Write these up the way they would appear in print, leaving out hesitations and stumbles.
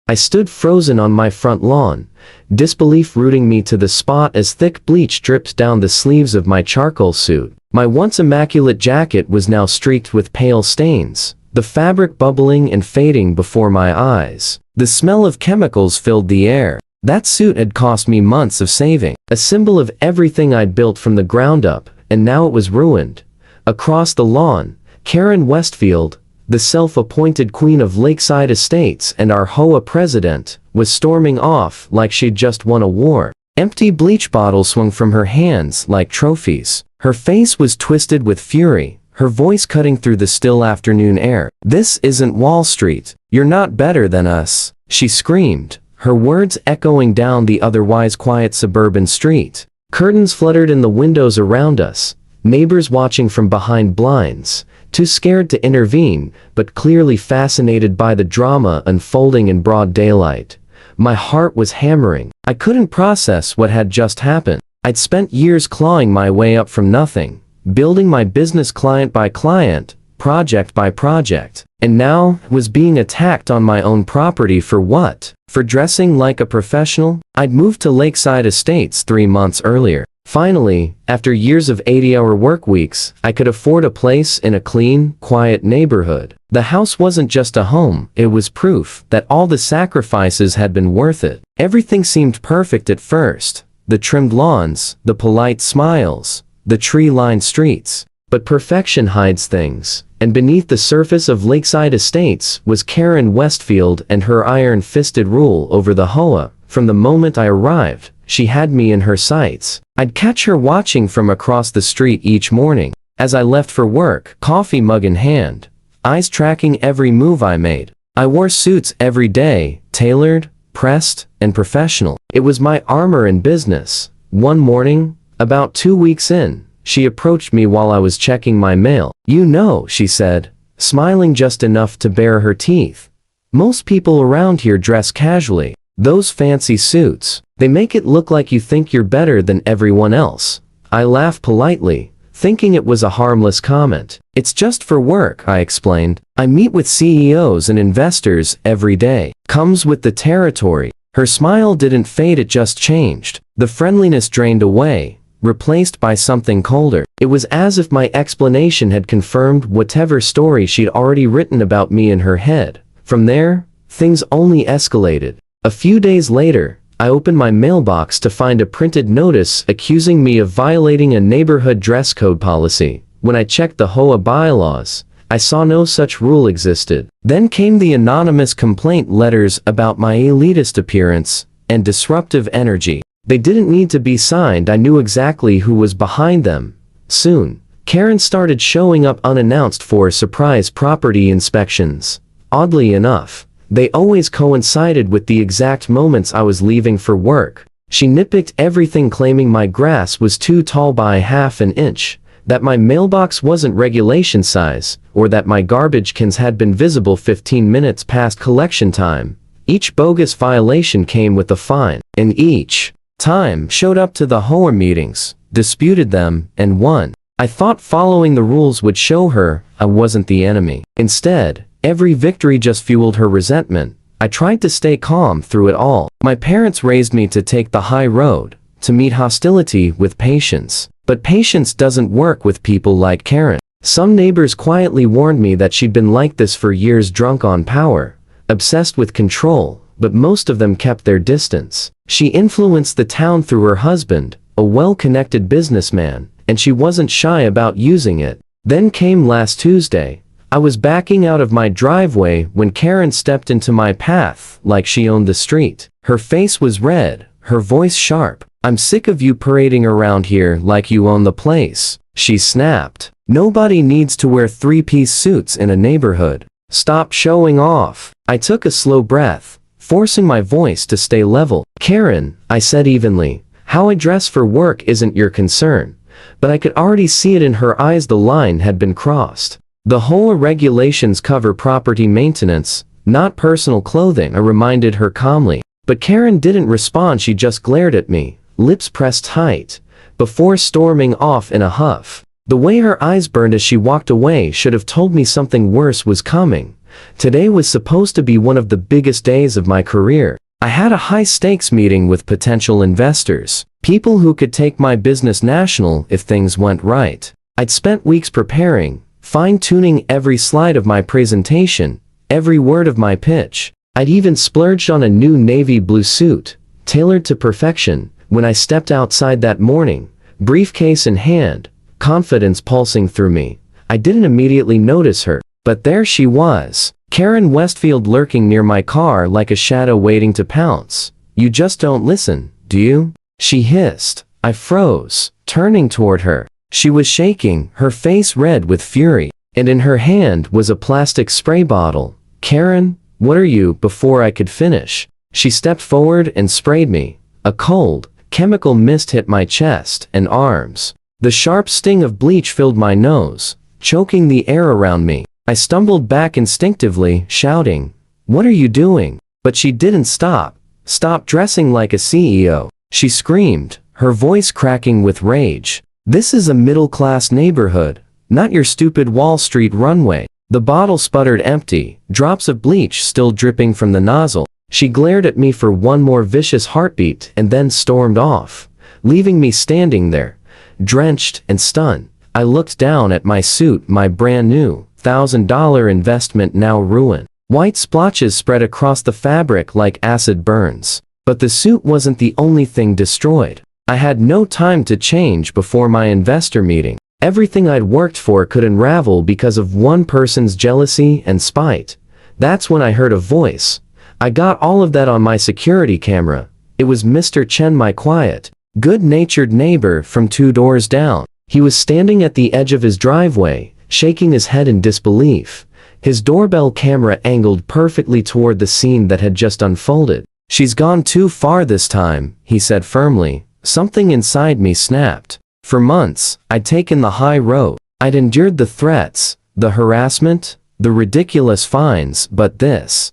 I stood frozen on my front lawn, disbelief rooting me to the spot as thick bleach dripped down the sleeves of my charcoal suit. My once immaculate jacket was now streaked with pale stains, the fabric bubbling and fading before my eyes. The smell of chemicals filled the air. That suit had cost me months of saving, a symbol of everything I'd built from the ground up, and now it was ruined. Across the lawn, Karen Westfield, the self-appointed queen of Lakeside Estates and our HOA president, was storming off like she'd just won a war. Empty bleach bottles swung from her hands like trophies. Her face was twisted with fury, her voice cutting through the still afternoon air. "This isn't Wall Street. You're not better than us," she screamed, her words echoing down the otherwise quiet suburban street. Curtains fluttered in the windows around us, neighbors watching from behind blinds, too scared to intervene, but clearly fascinated by the drama unfolding in broad daylight. My heart was hammering. I couldn't process what had just happened. I'd spent years clawing my way up from nothing, building my business client by client, project by project, and now was being attacked on my own property for what? For dressing like a professional? I'd moved to Lakeside Estates 3 months earlier. Finally, after years of 80-hour work weeks, I could afford a place in a clean, quiet neighborhood. The house wasn't just a home, it was proof that all the sacrifices had been worth it. Everything seemed perfect at first. The trimmed lawns, the polite smiles, the tree-lined streets. But perfection hides things, and beneath the surface of Lakeside Estates was Karen Westfield and her iron-fisted rule over the HOA. From the moment I arrived, she had me in her sights. I'd catch her watching from across the street each morning, as I left for work, coffee mug in hand, eyes tracking every move I made. I wore suits every day, tailored, pressed, and professional. It was my armor in business. One morning, about 2 weeks in, she approached me while I was checking my mail. "You know," she said, smiling just enough to bare her teeth, "most people around here dress casually. Those fancy suits, they make it look like you think you're better than everyone else." I laughed politely, thinking it was a harmless comment. "It's just for work," I explained. "I meet with CEOs and investors every day. Comes with the territory." Her smile didn't fade, it just changed. The friendliness drained away, replaced by something colder. It was as if my explanation had confirmed whatever story she'd already written about me in her head. From there, things only escalated. A few days later, I opened my mailbox to find a printed notice accusing me of violating a neighborhood dress code policy. When I checked the HOA bylaws, I saw no such rule existed. Then came the anonymous complaint letters about my elitist appearance and disruptive energy. They didn't need to be signed, I knew exactly who was behind them. Soon, Karen started showing up unannounced for surprise property inspections. Oddly enough, they always coincided with the exact moments I was leaving for work. She nitpicked everything, claiming my grass was too tall by half an inch, that my mailbox wasn't regulation size, or that my garbage cans had been visible 15 minutes past collection time. Each bogus violation came with a fine, and each time showed up to the HOA meetings, disputed them, and won. I thought following the rules would show her I wasn't the enemy. Instead, every victory just fueled her resentment. I tried to stay calm through it all. My parents raised me to take the high road, to meet hostility with patience. But patience doesn't work with people like Karen. Some neighbors quietly warned me that she'd been like this for years, drunk on power, obsessed with control, but most of them kept their distance. She influenced the town through her husband, a well-connected businessman, and she wasn't shy about using it. Then came last Tuesday. I was backing out of my driveway when Karen stepped into my path like she owned the street. Her face was red, her voice sharp. "I'm sick of you parading around here like you own the place," she snapped. "Nobody needs to wear 3-piece suits in a neighborhood. Stop showing off." I took a slow breath, forcing my voice to stay level. "Karen," I said evenly, "how I dress for work isn't your concern." But I could already see it in her eyes, the line had been crossed. "The HOA regulations cover property maintenance, not personal clothing," I reminded her calmly. But Karen didn't respond, she just glared at me, lips pressed tight, before storming off in a huff. The way her eyes burned as she walked away should have told me something worse was coming, Today was supposed to be one of the biggest days of my career. I had a high-stakes meeting with potential investors, people who could take my business national if things went right. I'd spent weeks preparing, fine-tuning every slide of my presentation, every word of my pitch. I'd even splurged on a new navy blue suit, tailored to perfection, when I stepped outside that morning, briefcase in hand, confidence pulsing through me. I didn't immediately notice her, but there she was, Karen Westfield, lurking near my car like a shadow waiting to pounce. "You just don't listen, do you?" she hissed. I froze, turning toward her. She was shaking, her face red with fury, and in her hand was a plastic spray bottle. "Karen, what are you?" Before I could finish, she stepped forward and sprayed me. A cold, chemical mist hit my chest and arms. The sharp sting of bleach filled my nose, choking the air around me. I stumbled back instinctively, shouting, "What are you doing?" But she didn't stop. "Stop dressing like a CEO," she screamed, her voice cracking with rage. "This is a middle-class neighborhood, not your stupid Wall Street runway." The bottle sputtered empty, drops of bleach still dripping from the nozzle. She glared at me for one more vicious heartbeat and then stormed off, leaving me standing there, drenched and stunned. I looked down at my suit, my brand new $1,000 investment now ruined. White splotches spread across the fabric like acid burns. But the suit wasn't the only thing destroyed. I had no time to change before my investor meeting. Everything I'd worked for could unravel because of one person's jealousy and spite. That's when I heard a voice. I got all of that on my security camera. It was Mr. Chen, my quiet, good-natured neighbor from 2 doors down. He was standing at the edge of his driveway, shaking his head in disbelief, his doorbell camera angled perfectly toward the scene that had just unfolded. "She's gone too far this time," he said firmly. Something inside me snapped. For months, I'd taken the high road. I'd endured the threats, the harassment, the ridiculous fines, but this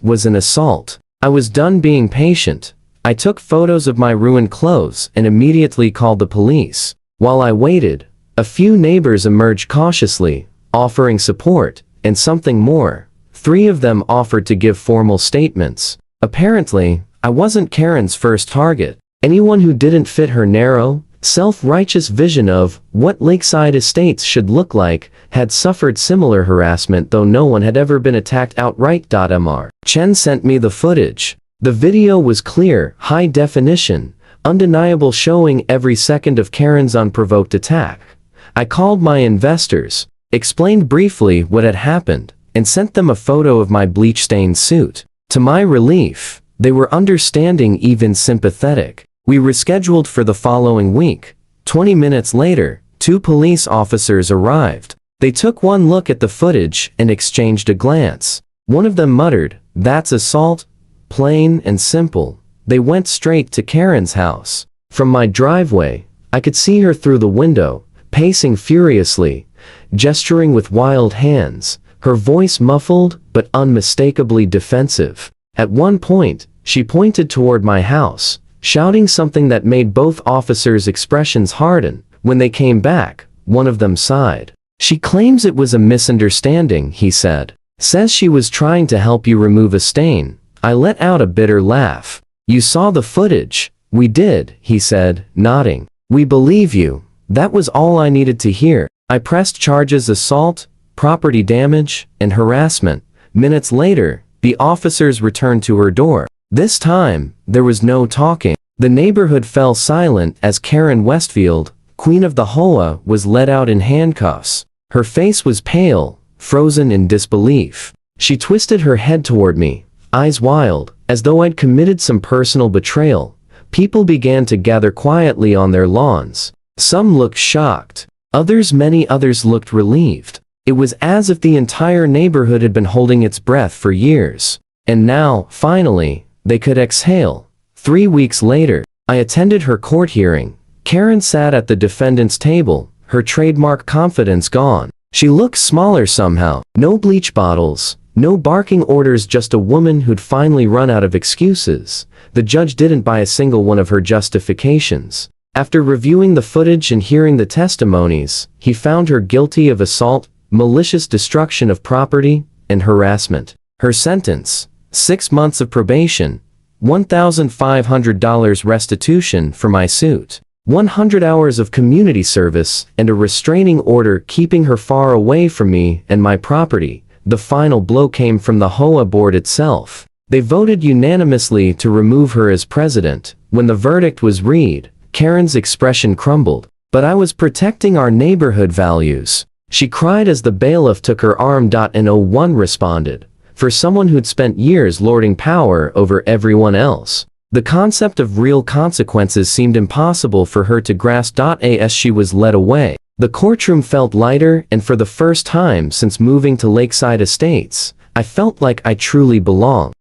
was an assault. I was done being patient. I took photos of my ruined clothes and immediately called the police. While I waited, a few neighbors emerged cautiously, offering support, and something more. 3 of them offered to give formal statements. Apparently, I wasn't Karen's first target. Anyone who didn't fit her narrow, self-righteous vision of what lakeside estates should look like had suffered similar harassment, though no one had ever been attacked outright. Mr. Chen sent me the footage. The video was clear, high definition, undeniable, showing every second of Karen's unprovoked attack. I called my investors, explained briefly what had happened, and sent them a photo of my bleach-stained suit. To my relief, they were understanding, even sympathetic. We rescheduled for the following week. 20 minutes later, 2 police officers arrived. They took one look at the footage and exchanged a glance. One of them muttered, "That's assault, plain and simple." They went straight to Karen's house. From my driveway, I could see her through the window, pacing furiously, gesturing with wild hands, her voice muffled but unmistakably defensive. At one point, she pointed toward my house, shouting something that made both officers' expressions harden. When they came back, one of them sighed. "She claims it was a misunderstanding," he said. "Says she was trying to help you remove a stain." I let out a bitter laugh. "You saw the footage?" "We did," he said, nodding. "We believe you." That was all I needed to hear. I pressed charges: assault, property damage, and harassment. Minutes later, the officers returned to her door. This time, there was no talking. The neighborhood fell silent as Karen Westfield, queen of the HOA, was led out in handcuffs. Her face was pale, frozen in disbelief. She twisted her head toward me, eyes wild, as though I'd committed some personal betrayal. People began to gather quietly on their lawns. Some looked shocked. Many others looked relieved. It was as if the entire neighborhood had been holding its breath for years. And now, finally, they could exhale. 3 weeks later, I attended her court hearing. Karen sat at the defendant's table, her trademark confidence gone. She looked smaller somehow. No bleach bottles, no barking orders, just a woman who'd finally run out of excuses. The judge didn't buy a single one of her justifications. After reviewing the footage and hearing the testimonies, he found her guilty of assault, malicious destruction of property, and harassment. Her sentence: 6 months of probation, $1,500 restitution for my suit, 100 hours of community service, and a restraining order keeping her far away from me and my property. The final blow came from the HOA board itself. They voted unanimously to remove her as president. When the verdict was read, Karen's expression crumbled. "But I was protecting our neighborhood values," she cried as the bailiff took her arm. And no one responded. For someone who'd spent years lording power over everyone else, the concept of real consequences seemed impossible for her to grasp. As she was led away, the courtroom felt lighter, and for the first time since moving to Lakeside Estates, I felt like I truly belonged.